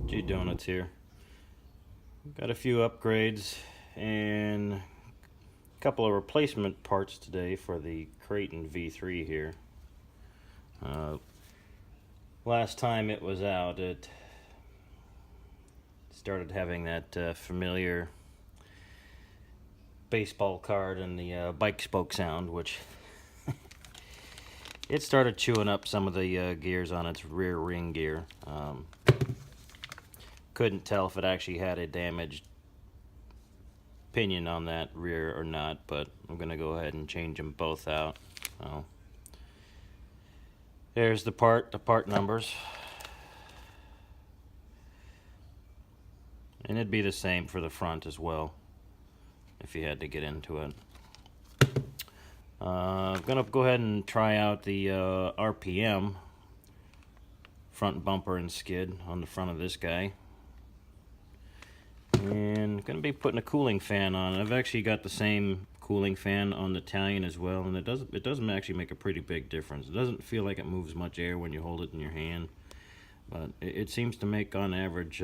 G Donuts here. Got a few upgrades and a couple of replacement parts today for the Kraton V3 here. Last time it was out, it started having that familiar baseball card and the bike spoke sound, which it started chewing up some of the gears on its rear ring gear. Couldn't tell if it actually had a damaged pinion on that rear or not, but I'm gonna go ahead and change them both out. So there's the part numbers, and it'd be the same for the front as well if you had to get into it. I'm gonna go ahead and try out the RPM front bumper and skid on the front of this guy. And going to be putting a cooling fan on it. I've actually got the same cooling fan on the Italian as well, and it doesn't actually make a pretty big difference. It doesn't feel like it moves much air when you hold it in your hand, but it seems to make on average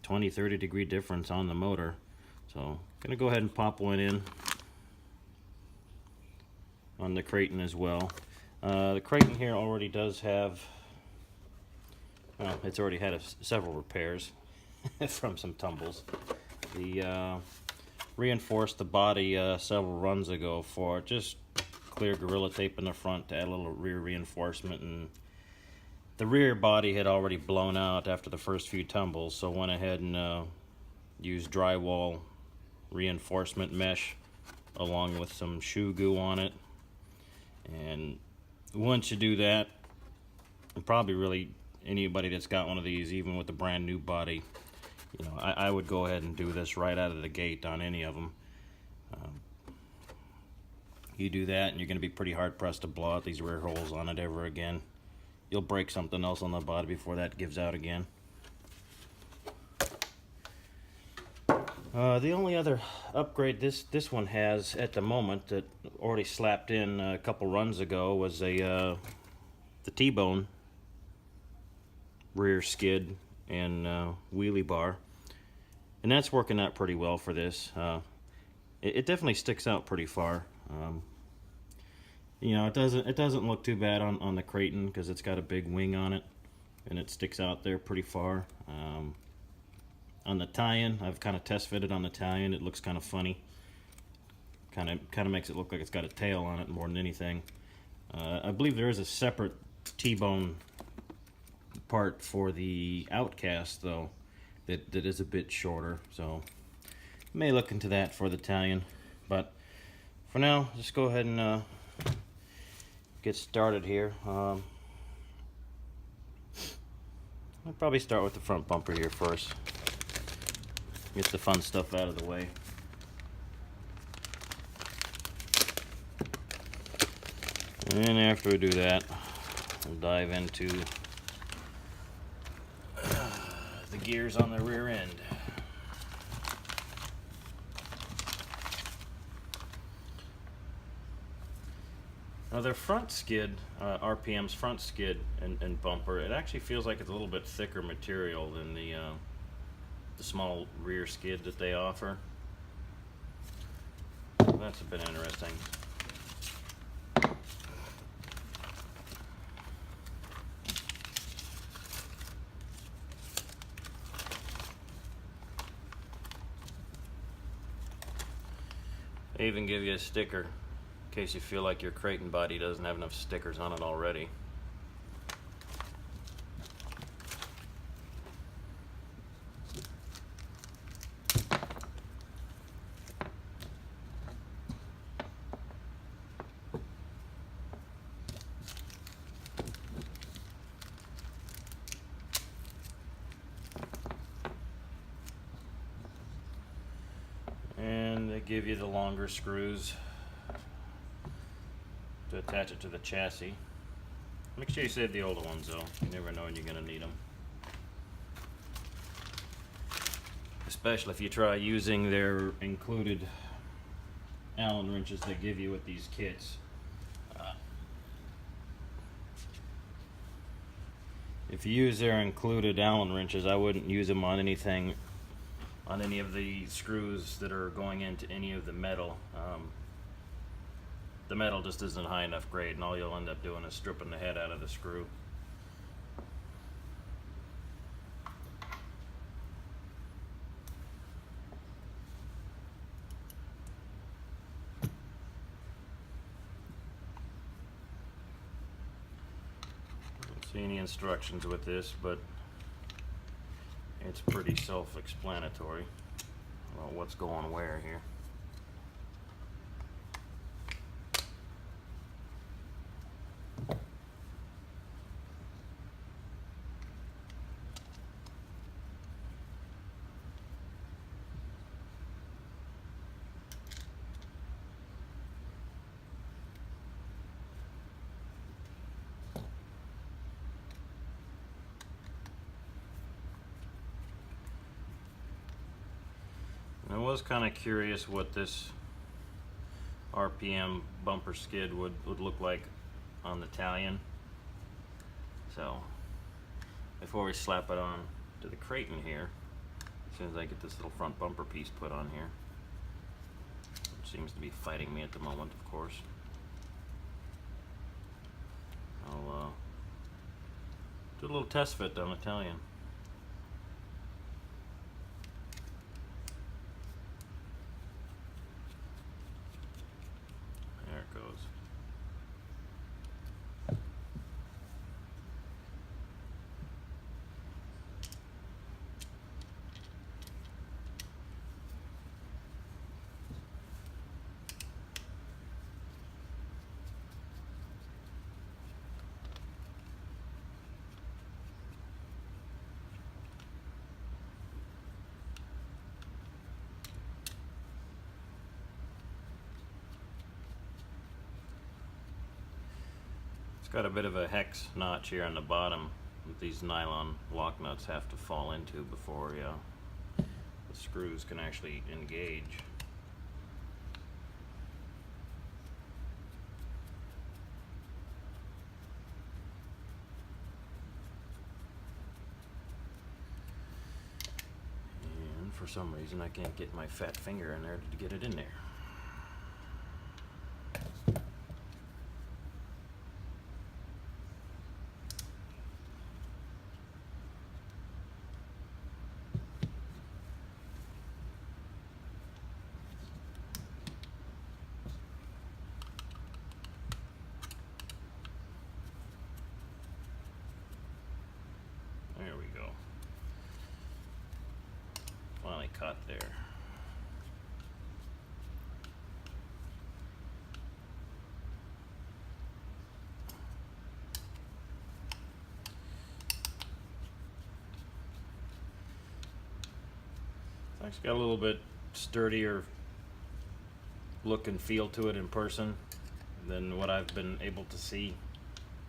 20-30 degree difference on the motor. So I'm going to go ahead and pop one in on the Kraton as well. The Kraton here already does have, well, it's already had several repairs from some tumbles. The reinforced the body several runs ago for just clear Gorilla Tape in the front to add a little rear reinforcement, and the rear body had already blown out after the first few tumbles, so went ahead and used drywall reinforcement mesh along with some shoe goo on it. And once you do that, and probably really anybody that's got one of these, even with a brand new body, you know, I would go ahead and do this right out of the gate on any of them. You do that and you're going to be pretty hard pressed to blow out these rear holes on it ever again. You'll break something else on the body before that gives out again. The only other upgrade this one has at the moment that already slapped in a couple runs ago was the T-bone rear skid and wheelie bar, and that's working out pretty well for this. It definitely sticks out pretty far. You know, it doesn't look too bad on the Kraton because it's got a big wing on it and it sticks out there pretty far. On the tie-in, I've kind of test fitted on the tie-in. It looks kind of funny. Kind of makes it look like it's got a tail on it more than anything. I believe there is a separate T-bone part for the Outcast though that is a bit shorter, so may look into that for the Italian. But for now, just go ahead and get started here. I'll probably start with the front bumper here first, get the fun stuff out of the way. And after we do that, we'll dive into the gears on the rear end. Now their front skid, RPM's front skid and bumper, it actually feels like it's a little bit thicker material than the small rear skid that they offer. That's a bit interesting. They even give you a sticker in case you feel like your Kraton body doesn't have enough stickers on it already. And they give you the longer screws to attach it to the chassis. Make sure you save the older ones though. You never know when you're going to need them. Especially if you try using their included Allen wrenches they give you with these kits. If you use their included Allen wrenches, I wouldn't use them on anything, on any of the screws that are going into any of the metal. The metal just isn't high enough grade, and all you'll end up doing is stripping the head out of the screw. Don't see any instructions with this, but it's pretty self-explanatory about what's going where here. I was kind of curious what this RPM bumper skid would look like on the Italian. So before we slap it on to the Kraton here, as soon as I get this little front bumper piece put on here, which seems to be fighting me at the moment, of course, I'll do a little test fit on Italian. It's got a bit of a hex notch here on the bottom that these nylon lock nuts have to fall into before the screws can actually engage. And for some reason I can't get my fat finger in there to get it in there. There we go. Finally caught there. It's actually got a little bit sturdier look and feel to it in person than what I've been able to see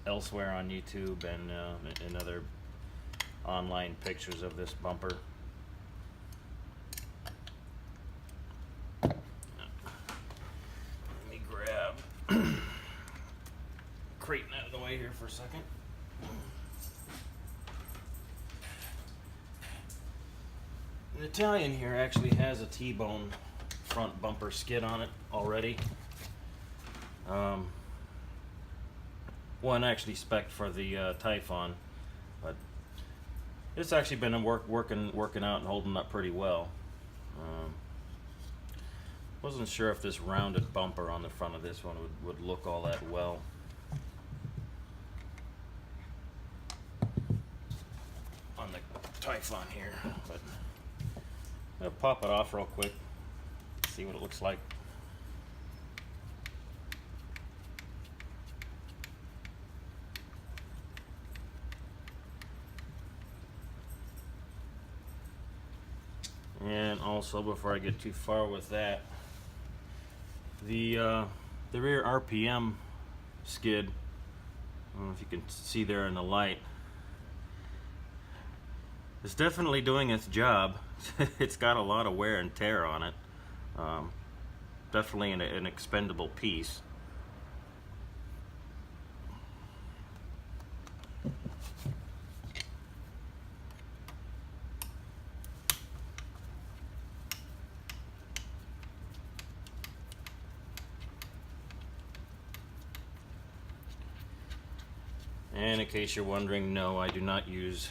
elsewhere on YouTube and in other online pictures of this bumper. Let me grab Kraton out of the way here for a second. The Italian here actually has a T-bone front bumper skid on it already. One actually spec'd for the Typhon, but it's actually been working out and holding up pretty well. Wasn't sure if this rounded bumper on the front of this one would look all that well. On the Typhon here, but I'll pop it off real quick, see what it looks like. And also, before I get too far with that, the rear RPM skid, I don't know if you can see there in the light, it's definitely doing its job. It's got a lot of wear and tear on it. Definitely an expendable piece. And in case you're wondering, no, I do not use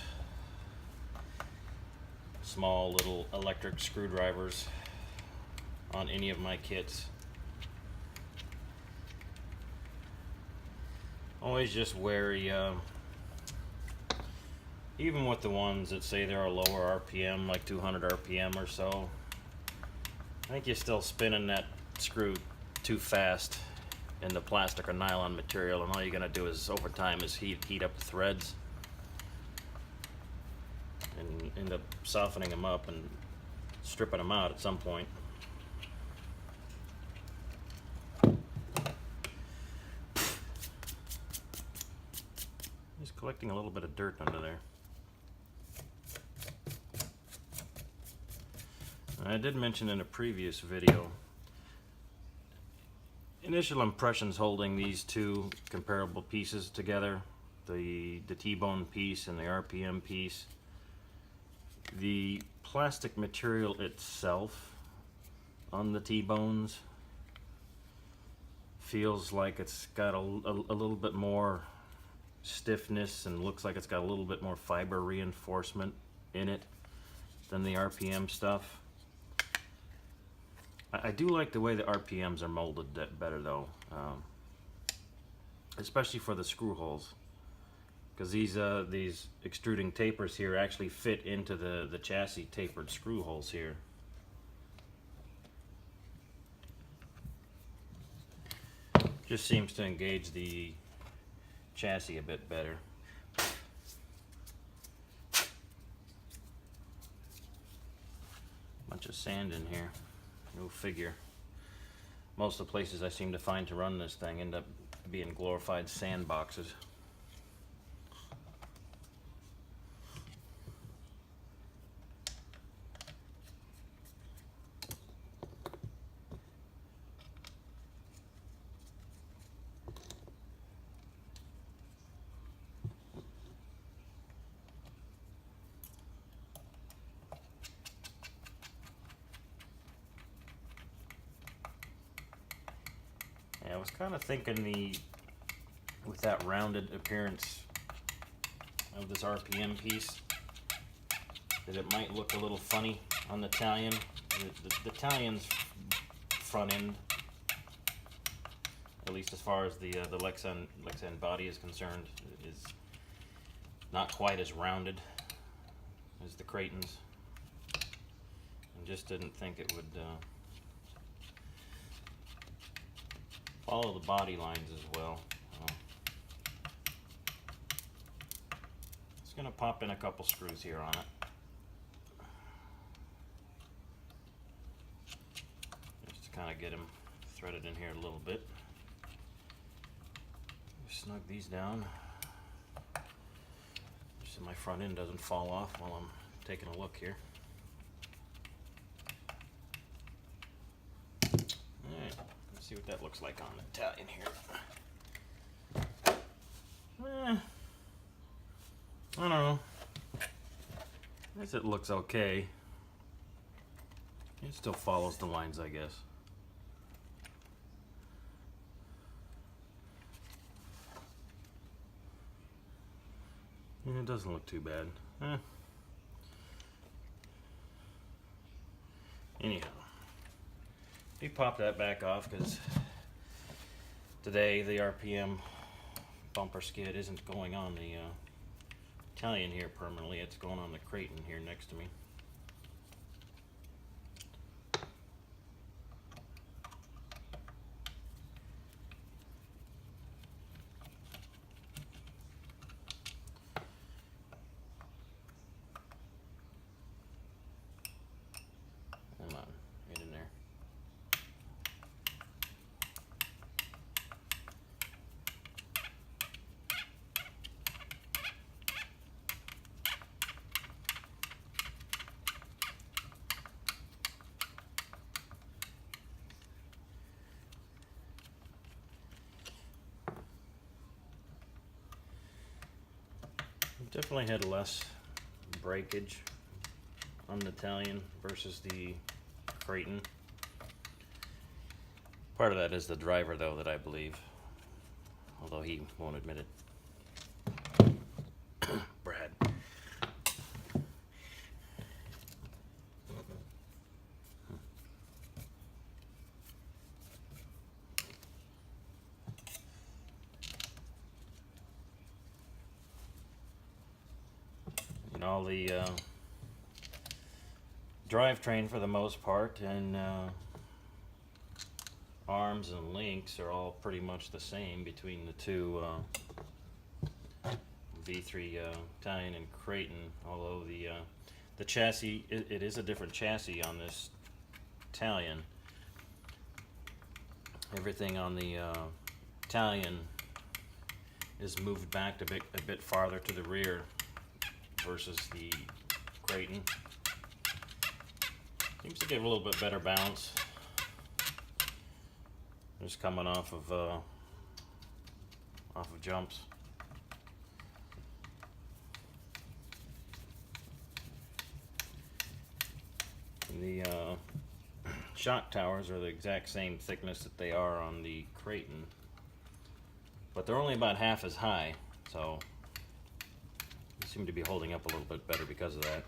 small little electric screwdrivers on any of my kits. Always just wary, even with the ones that say they're a lower RPM, like 200 RPM or so, I think you're still spinning that screw too fast in the plastic or nylon material, and all you're gonna do is over time is heat up the threads and end up softening them up and stripping them out at some point. Just collecting a little bit of dirt under there. I did mention in a previous video, initial impressions holding these two comparable pieces together, the T-bone piece and the RPM piece. The plastic material itself on the T-bones feels like it's got a little bit more stiffness and looks like it's got a little bit more fiber reinforcement in it than the RPM stuff. I do like the way the RPMs are molded better though, especially for the screw holes, because these extruding tapers here actually fit into the chassis tapered screw holes here. Just seems to engage the chassis a bit better. Bunch of sand in here. Go figure. Most of the places I seem to find to run this thing end up being glorified sand boxes. Yeah, I was kind of thinking with that rounded appearance of this RPM piece, that it might look a little funny on the Italian. The Italian's front end, at least as far as the Lexan body is concerned, is not quite as rounded as the Kraton's. I just didn't think it would follow the body lines as well. Just gonna pop in a couple screws here on it. Just to kind of get them threaded in here a little bit. Snug these down so my front end doesn't fall off while I'm taking a look here. See what that looks like on the Italian here. I don't know. I guess it looks okay. It still follows the lines, I guess. It doesn't look too bad. Anyhow. We pop that back off because today the RPM bumper skid isn't going on the Italian here permanently. It's going on the Kraton here next to me. Come on, get in there. Definitely had less breakage on the Italian versus the Kraton. Part of that is the driver though, that I believe, although he won't admit it. and all the drivetrain for the most part, and arms and links are all pretty much the same between the two V3 Italian and Kraton, although the chassis, it is a different chassis on this Italian. Everything on the Italian is moved back a bit farther to the rear versus the Kraton. Seems to give a little bit better balance. Just coming off of jumps. The shock towers are the exact same thickness that they are on the Kraton, but they're only about half as high, so they seem to be holding up a little bit better because of that.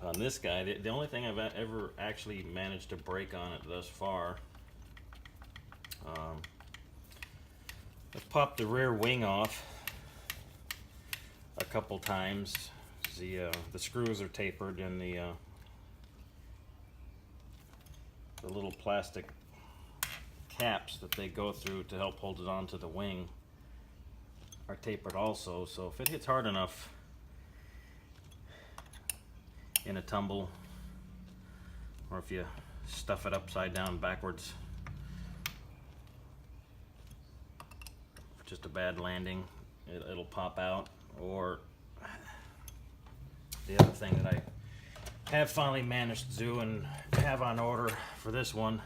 On this guy, the only thing I've ever actually managed to break on it thus far, I've popped the rear wing off a couple times. The screws are tapered, and the little plastic caps that they go through to help hold it onto the wing are tapered also. So if it hits hard enough in a tumble, or if you stuff it upside down backwards, just a bad landing, it'll pop out. Or the other thing that I have finally managed to do and have on order for this one,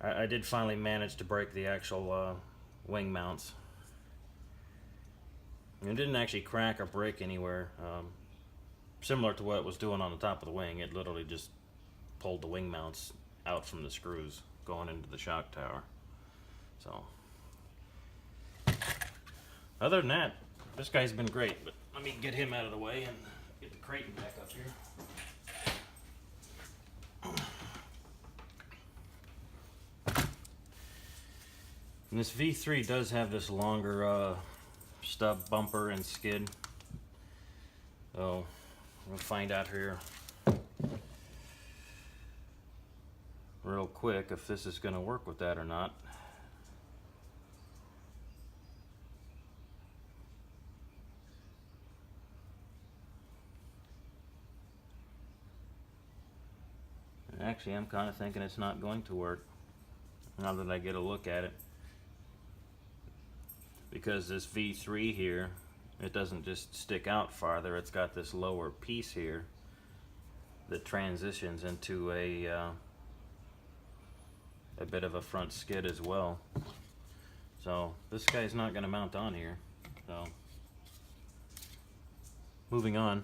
I did finally manage to break the actual wing mounts. And it didn't actually crack or break anywhere. Similar to what it was doing on the top of the wing, it literally just pulled the wing mounts out from the screws going into the shock tower. So other than that, this guy's been great, but let me get him out of the way and get the Kraton back up here. And this V3 does have this longer stub bumper and skid. So we'll find out here real quick if this is going to work with that or not. Actually, I'm kind of thinking it's not going to work now that I get a look at it, because this V3 here, it doesn't just stick out farther, it's got this lower piece here that transitions into a bit of a front skid as well. So this guy's not going to mount on here. So moving on.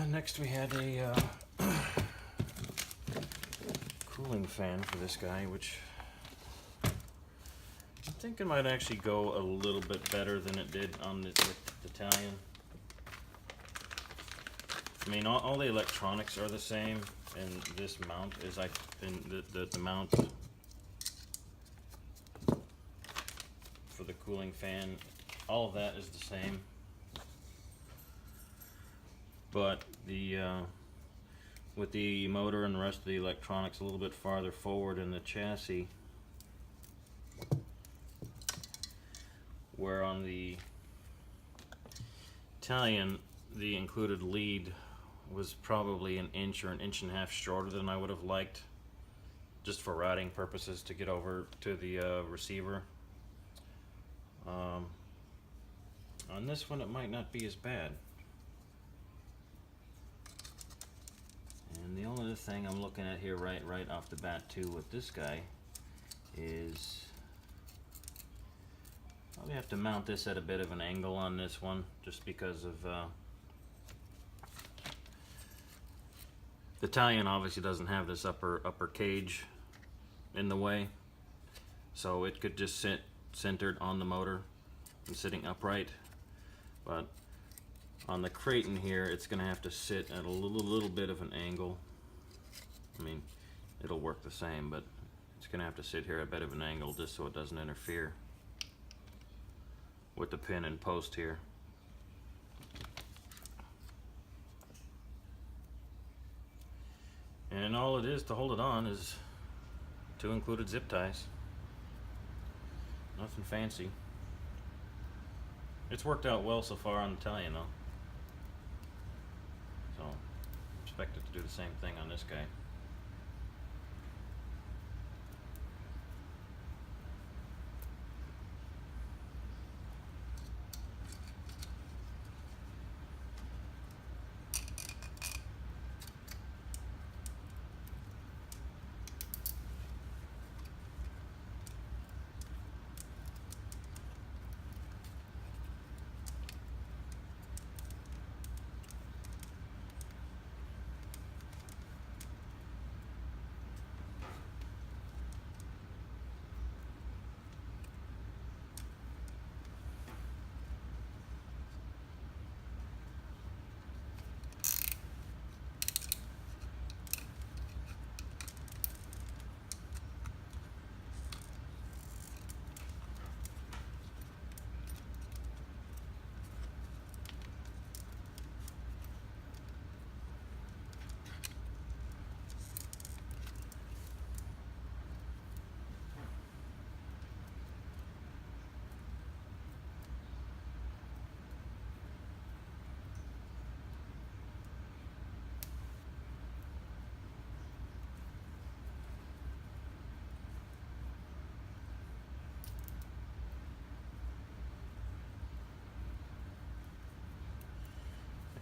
Next we had a cooling fan for this guy, which I think it might actually go a little bit better than it did on the Italian. I mean, all the electronics are the same, and this mount is the mount for the cooling fan. All of that is the same. But with the motor and the rest of the electronics a little bit farther forward in the chassis, where on the Italian the included lead was probably an inch or an inch and a half shorter than I would have liked, just for routing purposes to get over to the receiver. On this one it might not be as bad. And the only other thing I'm looking at here right off the bat too with this guy is probably have to mount this at a bit of an angle on this one, just because of the Italian obviously doesn't have this upper cage in the way, so it could just sit centered on the motor and sitting upright. But on the Kraton here, it's going to have to sit at a little bit of an angle. I mean, it'll work the same, but it's going to have to sit here at a bit of an angle just so it doesn't interfere with the pin and post here. And all it is to hold it on is 2 included zip ties. Nothing fancy. It's worked out well so far on the Italian though. So, expect it to do the same thing on this guy.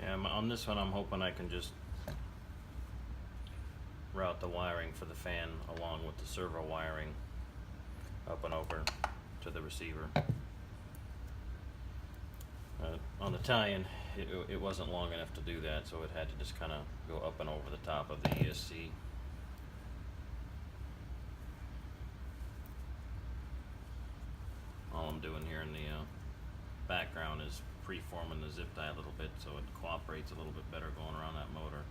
Yeah, on this one I'm hoping I can just route the wiring for the fan along with the servo wiring up and over to the receiver. On the tie-in, it wasn't long enough to do that, so it had to just kind of go up and over the top of the ESC. All I'm doing here in the background is pre-forming the zip tie a little bit so it cooperates a little bit better going around that motor.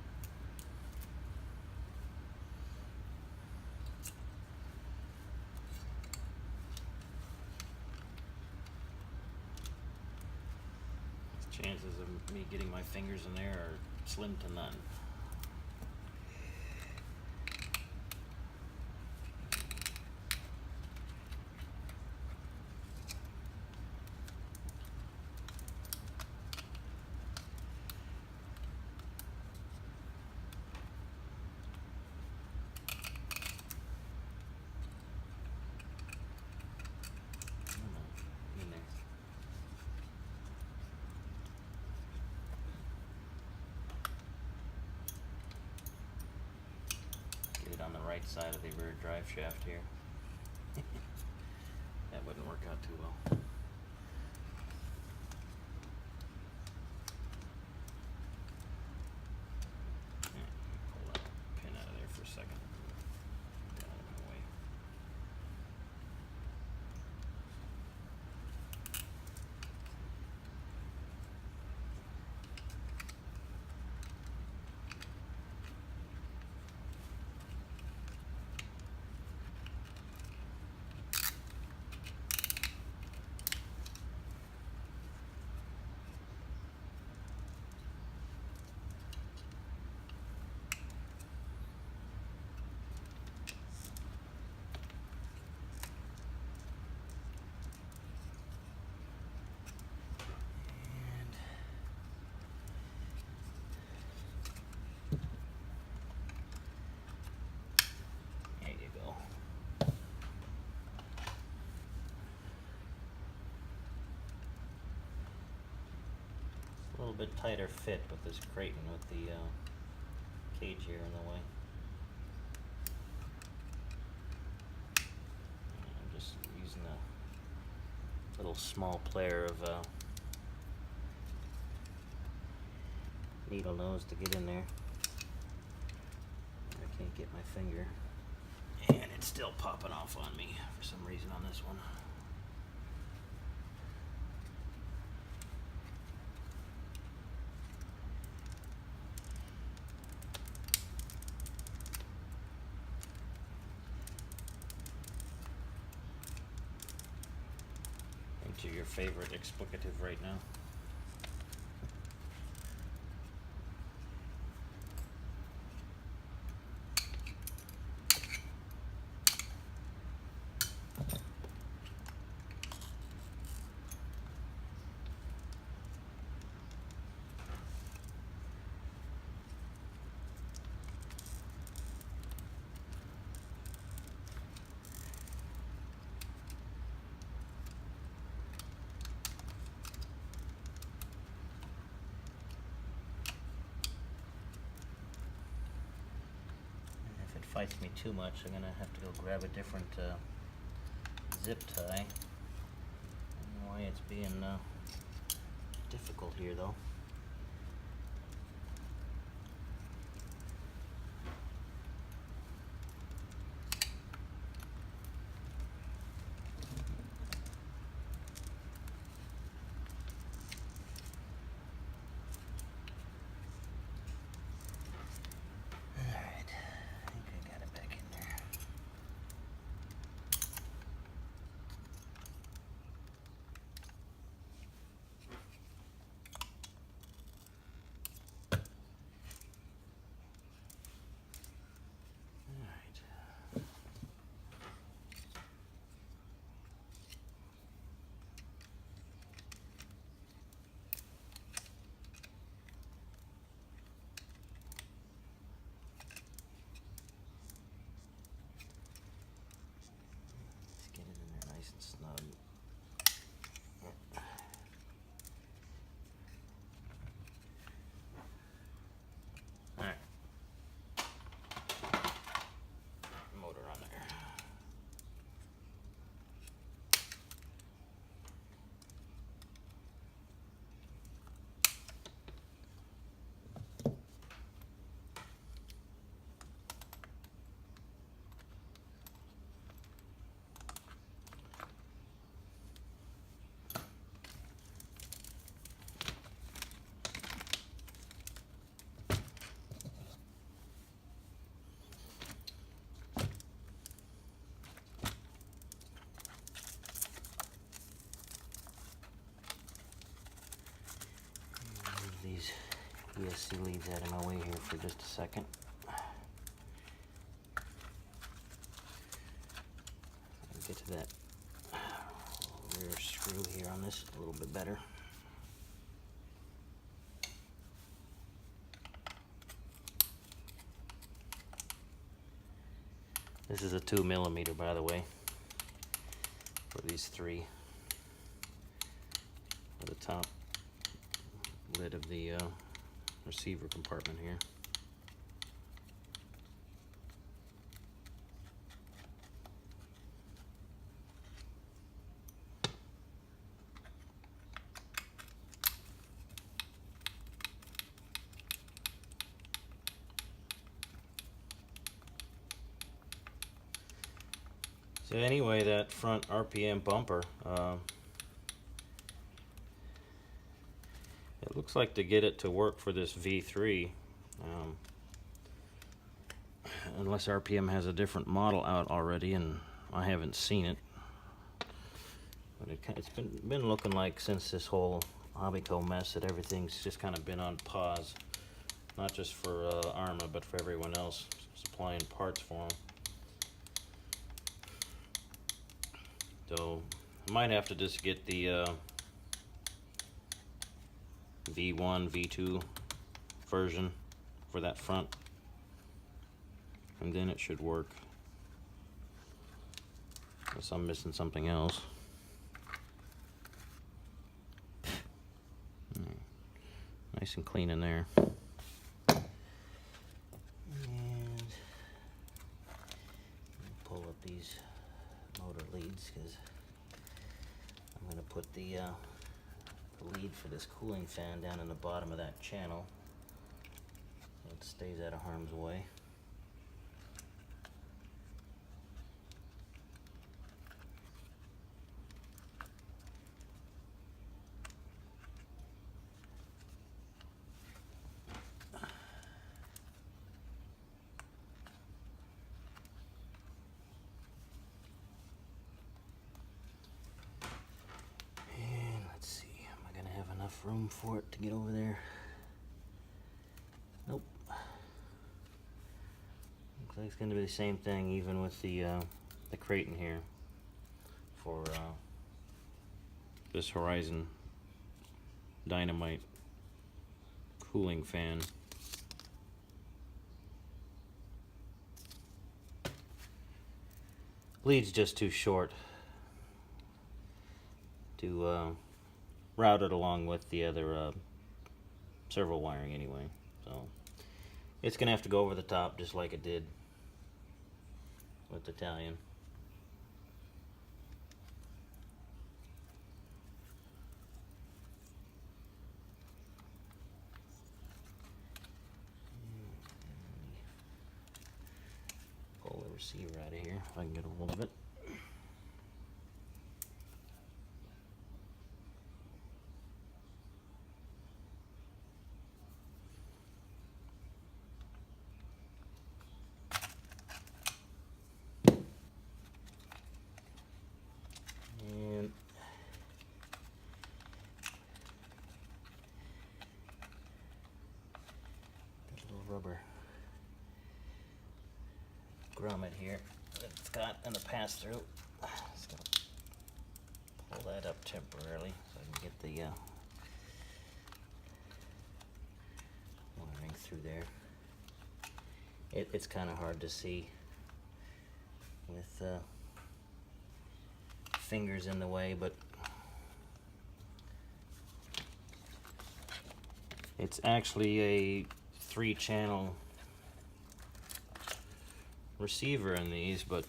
Chances of me getting my fingers in there are slim to none. On the right side of the rear drive shaft here. That wouldn't work out too well. Pull that pin out of there for a second. Get out of my way. A little bit tighter fit with this Kraton with the cage here in the way. And I'm just using a little small player of needle nose to get in there. I can't get my finger, and it It's still popping off on me for some reason on this one. Into your favorite explicative right now. Fights me too much, I'm gonna have to go grab a different zip tie. I don't know why it's being difficult here though. These ESC leads out of my way here for just a second. I'll get to that rear screw here on this a little bit better. This is a 2mm, by the way, for these three, for the top lid of the receiver compartment here. So anyway, that front RPM bumper, it looks like to get it to work for this V3, unless RPM has a different model out already, and I haven't seen it. But it's been looking like since this whole Hobbyco mess that everything's just kind of been on pause, not just for Arrma, but for everyone else supplying parts for them. So I might have to just get the V1, V2 version for that front, and then it should work, unless I'm missing something else. Nice and clean in there. And pull up these motor leads, because I'm going to put the lead for this cooling fan down in the bottom of that channel so it stays out of harm's way. room for it to get over there. Nope. Looks like it's going to be the same thing even with the Kraton here for this Horizon Dynamite cooling fan. Lead's just too short to route it along with the other servo wiring anyway, so it's gonna have to go over the top just like it did with the Italian. Pull the receiver out of here if I can get a hold of it. Rubber grommet here that it's got in the pass-through. Just gonna pull that up temporarily so I can get the wiring through there. It's kind of hard to see with fingers in the way, but it's actually a 3-channel receiver in these, but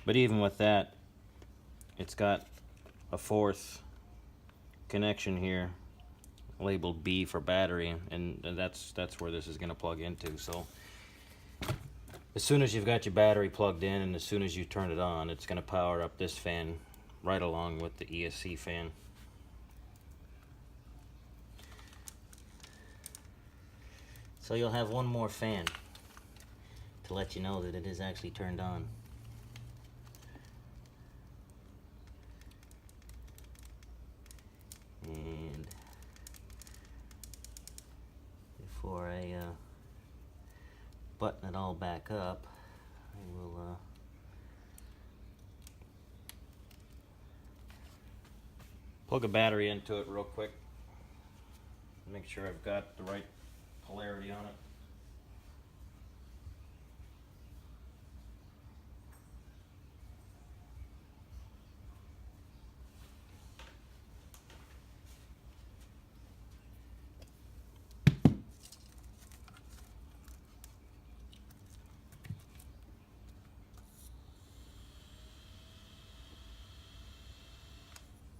even with that, it's got a 4th connection here labeled B for battery, and that's where this is going to plug into. So as soon as you've got your battery plugged in and as soon as you turn it on, it's going to power up this fan right along with the ESC fan. So you'll have one more fan to let you know that it is actually turned on. And before I button it all back up, I will plug a battery into it real quick. Make sure I've got the right polarity on it.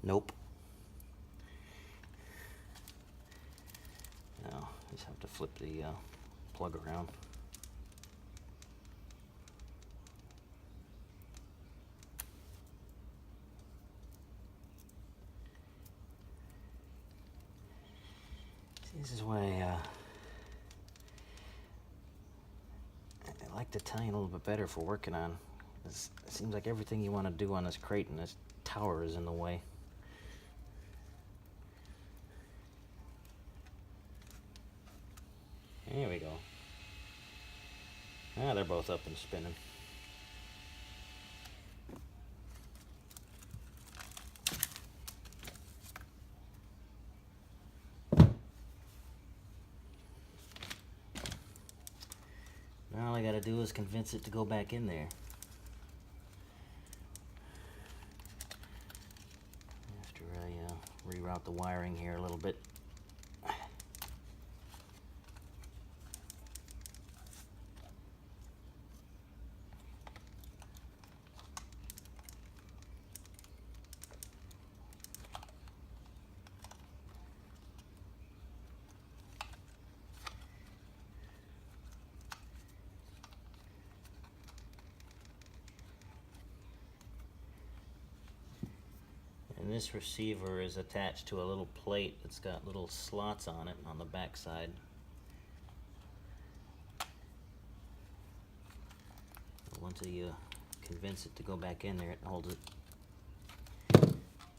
Nope. Now, just have to flip the plug around. See, this is why I like the Italian a little bit better for working on. It seems like everything you want to do on this Kraton, this tower is in the way. There we go. Ah, they're both up and spinning. Now all I gotta do is convince it to go back in there. After I reroute the wiring here a little bit. And this receiver is attached to a little plate that's got little slots on it on the back side. Once you convince it to go back in there, it holds it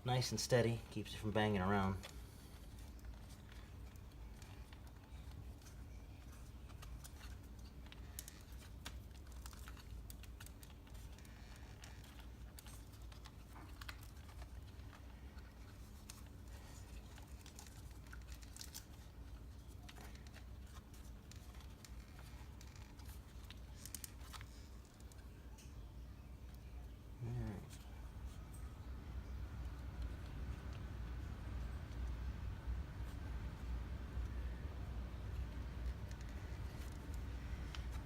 nice and steady, keeps it from banging around.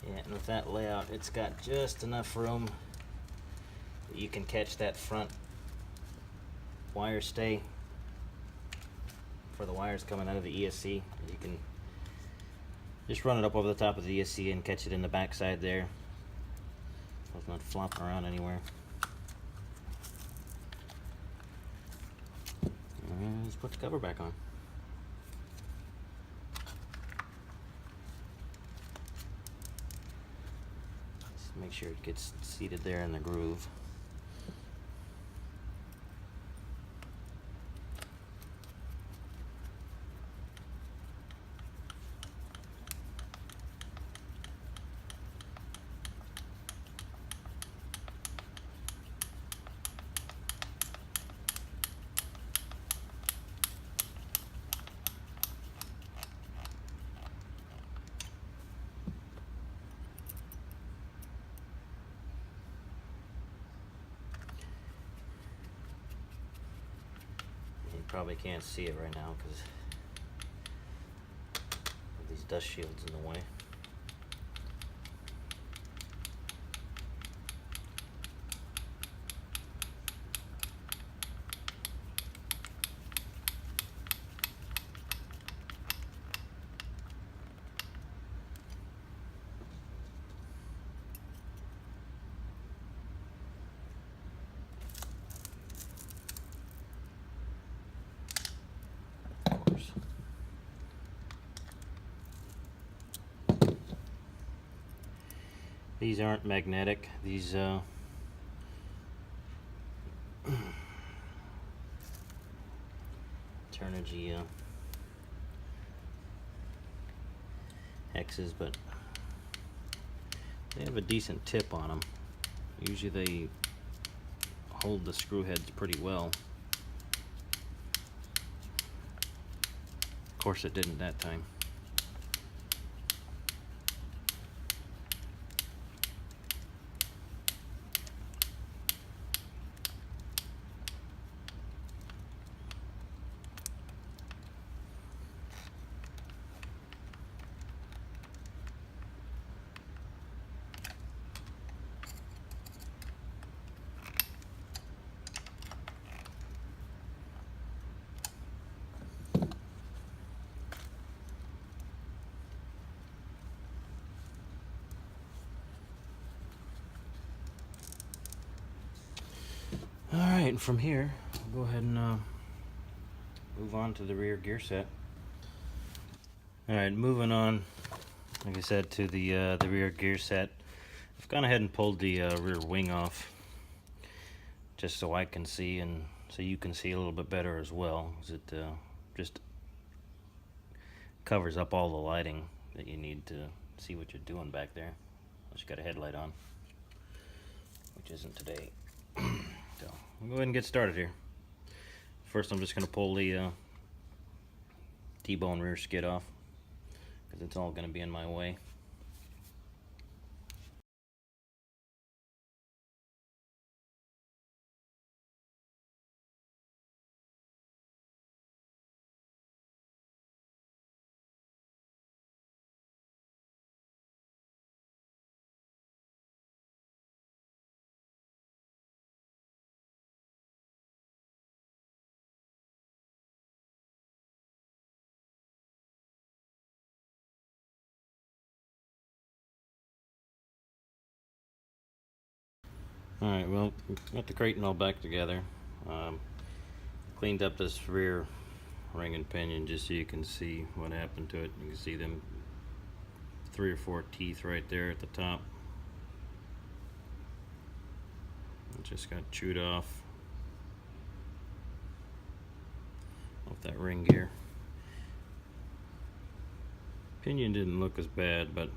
Yeah, and with that layout, it's got just enough room that you can catch that front wire stay for the wires coming out of the ESC. You can just run it up over the top of the ESC and catch it in the back side there, so it's not flopping around anywhere. And let's put the cover back on. Make sure it gets seated there in the groove. Probably can't see it right now because of these dust shields in the way. These aren't magnetic. These Turnigy X's, but they have a decent tip on them. Usually they hold the screw heads pretty well. Of course it didn't that time. Alright, and from here, we'll go ahead and move on to the rear gear set. Alright, moving on, like I said, to the rear gear set. I've gone ahead and pulled the rear wing off, just so I can see and so you can see a little bit better as well, because it just covers up all the lighting that you need to see what you're doing back there. Unless you got a headlight on, which isn't today. So we'll go ahead and get started here. First, I'm just going to pull the T-bone rear skid off, because it's all going to be in my way. Alright, well, got the Kraton all back together. Cleaned up this rear ring and pinion just so you can see what happened to it. You can see them 3 or 4 teeth right there at the top. It just got chewed off. with that ring gear. Pinion didn't look as bad, but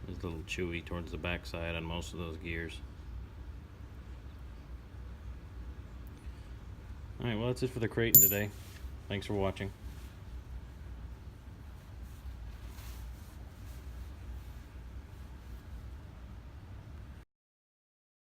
it's a little chewy towards the backside on most of those gears. Alright, well that's it for the Kraton today. Thanks for watching.